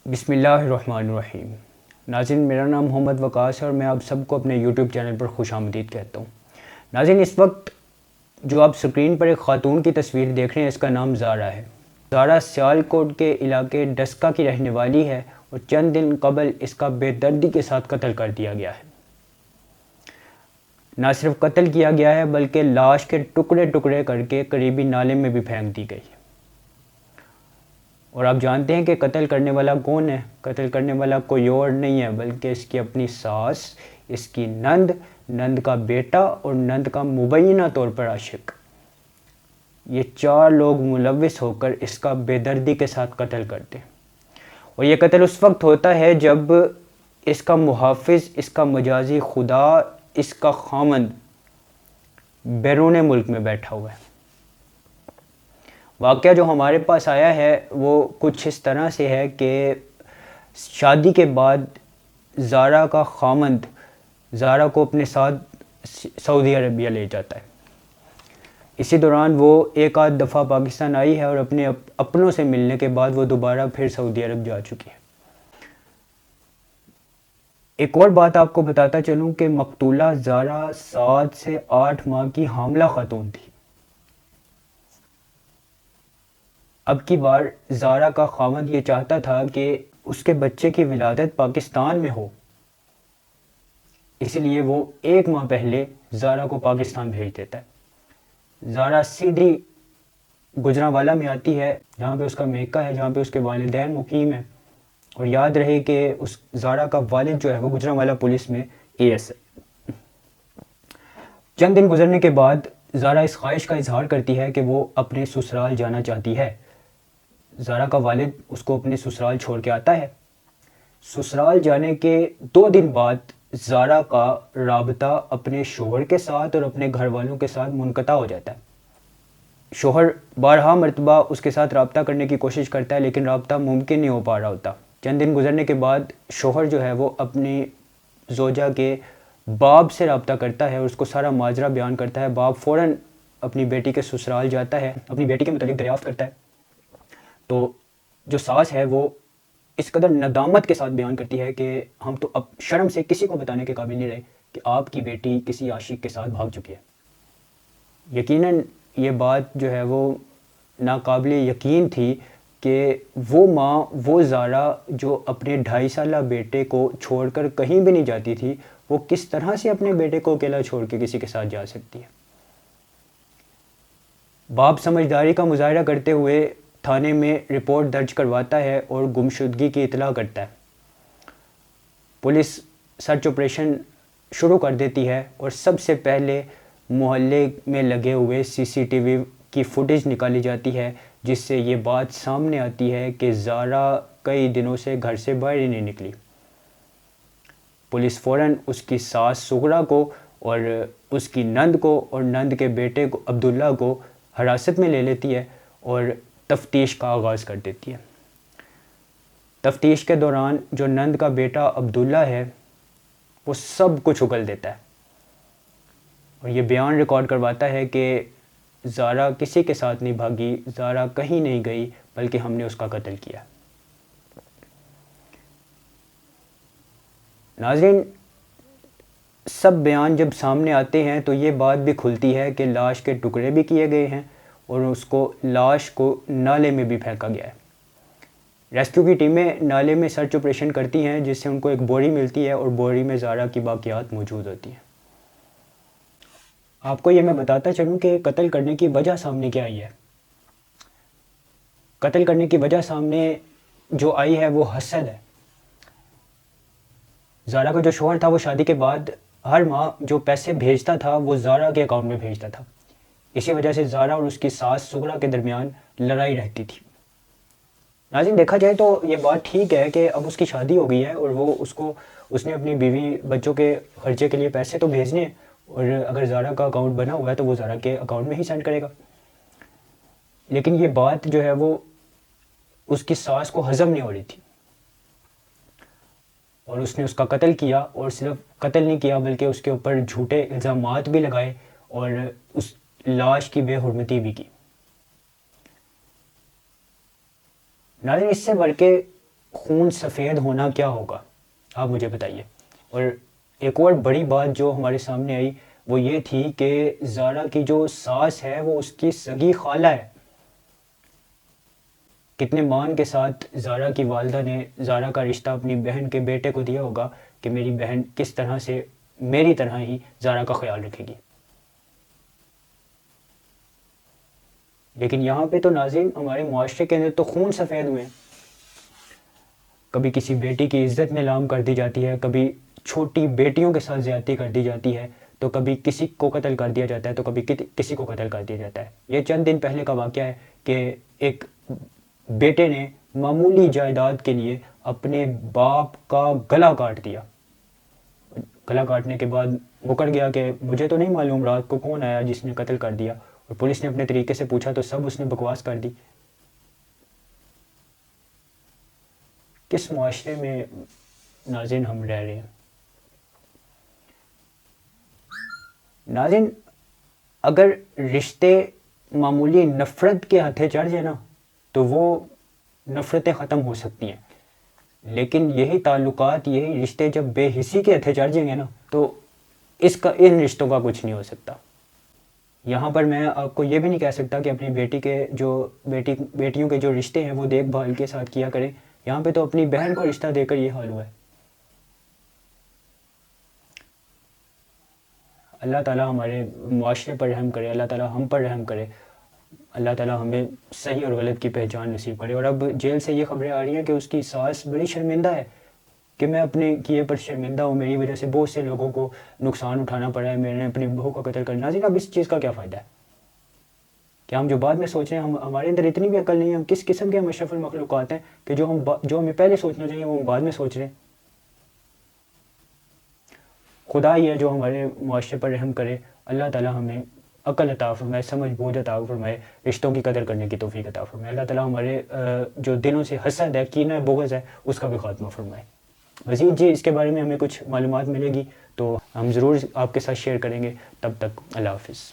بسم اللہ الرحمن الرحیم۔ ناظرین، میرا نام محمد وقاص ہے اور میں آپ سب کو اپنے یوٹیوب چینل پر خوش آمدید کہتا ہوں۔ ناظرین، اس وقت جو آپ سکرین پر ایک خاتون کی تصویر دیکھ رہے ہیں، اس کا نام زارا ہے۔ زارا سیالکوٹ کے علاقے ڈسکا کی رہنے والی ہے اور چند دن قبل اس کا بے دردی کے ساتھ قتل کر دیا گیا ہے۔ نہ صرف قتل کیا گیا ہے بلکہ لاش کے ٹکڑے ٹکڑے کر کے قریبی نالے میں بھی پھینک دی گئی ہے۔ اور آپ جانتے ہیں کہ قتل کرنے والا کون ہے؟ قتل کرنے والا کوئی اور نہیں ہے بلکہ اس کی اپنی ساس، اس کی نند، نند کا بیٹا اور نند کا مبینہ طور پر عاشق۔ یہ چار لوگ ملوث ہو کر اس کا بے دردی کے ساتھ قتل کرتے ہیں۔ اور یہ قتل اس وقت ہوتا ہے جب اس کا محافظ، اس کا مجازی خدا، اس کا خامند بیرون ملک میں بیٹھا ہوا ہے۔ واقعہ جو ہمارے پاس آیا ہے وہ کچھ اس طرح سے ہے کہ شادی کے بعد زارا کا خامند زارا کو اپنے ساتھ سعودی عربیہ لے جاتا ہے۔ اسی دوران وہ ایک آدھ دفعہ پاکستان آئی ہے اور اپنے اپنوں سے ملنے کے بعد وہ دوبارہ پھر سعودی عرب جا چکی ہے۔ ایک اور بات آپ کو بتاتا چلوں کہ مقتولہ زارا 7 سے 8 ماہ کی حاملہ خاتون تھی۔ اب کی بار زارا کا خاوند یہ چاہتا تھا کہ اس کے بچے کی ولادت پاکستان میں ہو، اسی لیے وہ 1 ماہ پہلے زارا کو پاکستان بھیج دیتا ہے۔ زارا سیدھی گجرانوالہ میں آتی ہے، جہاں پہ اس کا میکہ ہے، جہاں پہ اس کے والدین مقیم ہیں۔ اور یاد رہے کہ اس زارا کا والد جو ہے وہ گجرانوالہ پولیس میں AS ہے۔ چند دن گزرنے کے بعد زارا اس خواہش کا اظہار کرتی ہے کہ وہ اپنے سسرال جانا چاہتی ہے۔ زارا کا والد اس کو اپنے سسرال چھوڑ کے آتا ہے۔ سسرال جانے کے 2 دن بعد زارا کا رابطہ اپنے شوہر کے ساتھ اور اپنے گھر والوں کے ساتھ منقطع ہو جاتا ہے۔ شوہر بارہا مرتبہ اس کے ساتھ رابطہ کرنے کی کوشش کرتا ہے لیکن رابطہ ممکن نہیں ہو پا رہا ہوتا۔ چند دن گزرنے کے بعد شوہر جو ہے وہ اپنی زوجہ کے باپ سے رابطہ کرتا ہے اور اس کو سارا ماجرا بیان کرتا ہے۔ باپ فوراً اپنی بیٹی کے سسرال جاتا ہے، اپنی بیٹی کے متعلق دریافت کرتا ہے۔ تو جو ساس ہے وہ اس قدر ندامت کے ساتھ بیان کرتی ہے کہ ہم تو اب شرم سے کسی کو بتانے کے قابل نہیں رہے کہ آپ کی بیٹی کسی عاشق کے ساتھ بھاگ چکی ہے۔ یقیناً یہ بات جو ہے وہ ناقابل یقین تھی کہ وہ ماں، وہ زارا جو اپنے 2.5 سالہ بیٹے کو چھوڑ کر کہیں بھی نہیں جاتی تھی، وہ کس طرح سے اپنے بیٹے کو اکیلا چھوڑ کے کسی کے ساتھ جا سکتی ہے۔ باپ سمجھداری کا مظاہرہ کرتے ہوئے تھانے میں رپورٹ درج کرواتا ہے اور گمشدگی کی اطلاع کرتا ہے۔ پولیس سرچ آپریشن شروع کر دیتی ہے اور سب سے پہلے محلے میں لگے ہوئے CCTV کی فوٹیج نکالی جاتی ہے، جس سے یہ بات سامنے آتی ہے کہ زارا کئی دنوں سے گھر سے باہر ہی نہیں نکلی۔ پولیس فوراً اس کی ساس سغرا کو اور اس کی نند کو اور نند کے بیٹے کو عبداللہ کو حراست میں لے لیتی ہے اور تفتیش کا آغاز کر دیتی ہے۔ تفتیش کے دوران جو نند کا بیٹا عبداللہ ہے وہ سب کچھ اگل دیتا ہے اور یہ بیان ریکارڈ کرواتا ہے کہ زارا کسی کے ساتھ نہیں بھاگی، زارا کہیں نہیں گئی بلکہ ہم نے اس کا قتل کیا۔ ناظرین، سب بیان جب سامنے آتے ہیں تو یہ بات بھی کھلتی ہے کہ لاش کے ٹکڑے بھی کیے گئے ہیں اور اس کو لاش کو نالے میں بھی پھینکا گیا ہے۔ ریسکیو کی ٹیمیں نالے میں سرچ آپریشن کرتی ہیں جس سے ان کو ایک بوری ملتی ہے اور بوری میں زارا کی باقیات موجود ہوتی ہیں۔ آپ کو یہ میں بتاتا چلوں کہ قتل کرنے کی وجہ سامنے کیا آئی ہے۔ قتل کرنے کی وجہ سامنے جو آئی ہے وہ حسد ہے۔ زارا کا جو شوہر تھا وہ شادی کے بعد ہر ماہ جو پیسے بھیجتا تھا وہ زارا کے اکاؤنٹ میں بھیجتا تھا۔ اسی وجہ سے زارا اور اس کی ساس سغرا کے درمیان لڑائی رہتی تھی۔ ناظرین، دیکھا جائے تو یہ بات ٹھیک ہے کہ اب اس کی شادی ہو گئی ہے اور وہ اس نے اپنی بیوی بچوں کے خرچے کے لیے پیسے تو بھیجنے ہیں اور اگر زارا کا اکاؤنٹ بنا ہوا ہے تو وہ زارا کے اکاؤنٹ میں ہی سینڈ کرے گا۔ لیکن یہ بات جو ہے وہ اس کی ساس کو ہضم نہیں ہو رہی تھی اور اس نے اس کا قتل کیا، اور صرف قتل نہیں کیا بلکہ اس کے اوپر جھوٹے الزامات بھی لگائے اور اس لاش کی بے حرمتی بھی کی۔ ناظرین، اس سے بڑھ کے خون سفید ہونا کیا ہوگا، آپ مجھے بتائیے۔ اور ایک اور بڑی بات جو ہمارے سامنے آئی وہ یہ تھی کہ زارا کی جو ساس ہے وہ اس کی سگی خالہ ہے۔ کتنے مان کے ساتھ زارا کی والدہ نے زارا کا رشتہ اپنی بہن کے بیٹے کو دیا ہوگا کہ میری بہن کس طرح سے میری طرح ہی زارا کا خیال رکھے گی۔ لیکن یہاں پہ تو ناظرین ہمارے معاشرے کے اندر تو خون سفید ہوئے ہیں۔ کبھی کسی بیٹی کی عزت نیلام کر دی جاتی ہے، کبھی چھوٹی بیٹیوں کے ساتھ زیادتی کر دی جاتی ہے، تو کبھی کسی کو قتل کر دیا جاتا ہے، تو کبھی کسی کو قتل کر دیا جاتا ہے۔ یہ چند دن پہلے کا واقعہ ہے کہ ایک بیٹے نے معمولی جائیداد کے لیے اپنے باپ کا گلا کاٹ دیا۔ گلا کاٹنے کے بعد مکر گیا کہ مجھے تو نہیں معلوم رات کو کون آیا جس نے قتل کر دیا، اور پولیس نے اپنے طریقے سے پوچھا تو سب اس نے بکواس کر دی۔ کس معاشرے میں ناظرین ہم رہ رہے ہیں؟ ناظرین اگر رشتے معمولی نفرت کے ہتھے چڑھ جائے نا تو وہ نفرتیں ختم ہو سکتی ہیں، لیکن یہی تعلقات، یہی رشتے جب بے حسی کے ہتھے چڑھ جائیں گے نا تو ان رشتوں کا کچھ نہیں ہو سکتا۔ یہاں پر میں آپ کو یہ بھی نہیں کہہ سکتا کہ اپنی بیٹی کے جو بیٹیوں کے جو رشتے ہیں وہ دیکھ بھال کے ساتھ کیا کریں، یہاں پہ تو اپنی بہن کو رشتہ دے کر یہ حال ہوا ہے۔ اللہ تعالیٰ ہمارے معاشرے پر رحم کرے، اللہ تعالیٰ ہم پر رحم کرے، اللہ تعالیٰ ہمیں صحیح اور غلط کی پہچان نصیب کرے۔ اور اب جیل سے یہ خبریں آ رہی ہیں کہ اس کی ساس بڑی شرمندہ ہے کہ میں اپنے کیے پر شرمندہ ہوں، میری وجہ سے بہت سے لوگوں کو نقصان اٹھانا پڑا ہے، میں نے اپنی بہو کا قتل کرنا۔ ناظرین اب اس چیز کا کیا فائدہ ہے؟ کہ ہم جو بعد میں سوچ رہے ہیں، ہمارے اندر اتنی بھی عقل نہیں ہے، ہم کس قسم کے ہم اشرف المخلوقات ہیں کہ جو ہمیں پہلے سوچنا چاہیے وہ ہم بعد میں سوچ رہے ہیں۔ خدا ہی ہے جو ہمارے معاشرے پر رحم کرے، اللہ تعالیٰ ہمیں عقل عطا فرمائے، سمجھ بوجھ عطا فرمائے، رشتوں کی قدر کرنے کی توفیق عطا فرمائے۔ اللہ تعالیٰ ہمارے جو دلوں سے حسد ہے، کینہ ہے، بغض ہے، اس کا بھی خاتمہ فرمائے۔ مزید جی اس کے بارے میں ہمیں کچھ معلومات ملے گی تو ہم ضرور آپ کے ساتھ شیئر کریں گے۔ تب تک اللہ حافظ۔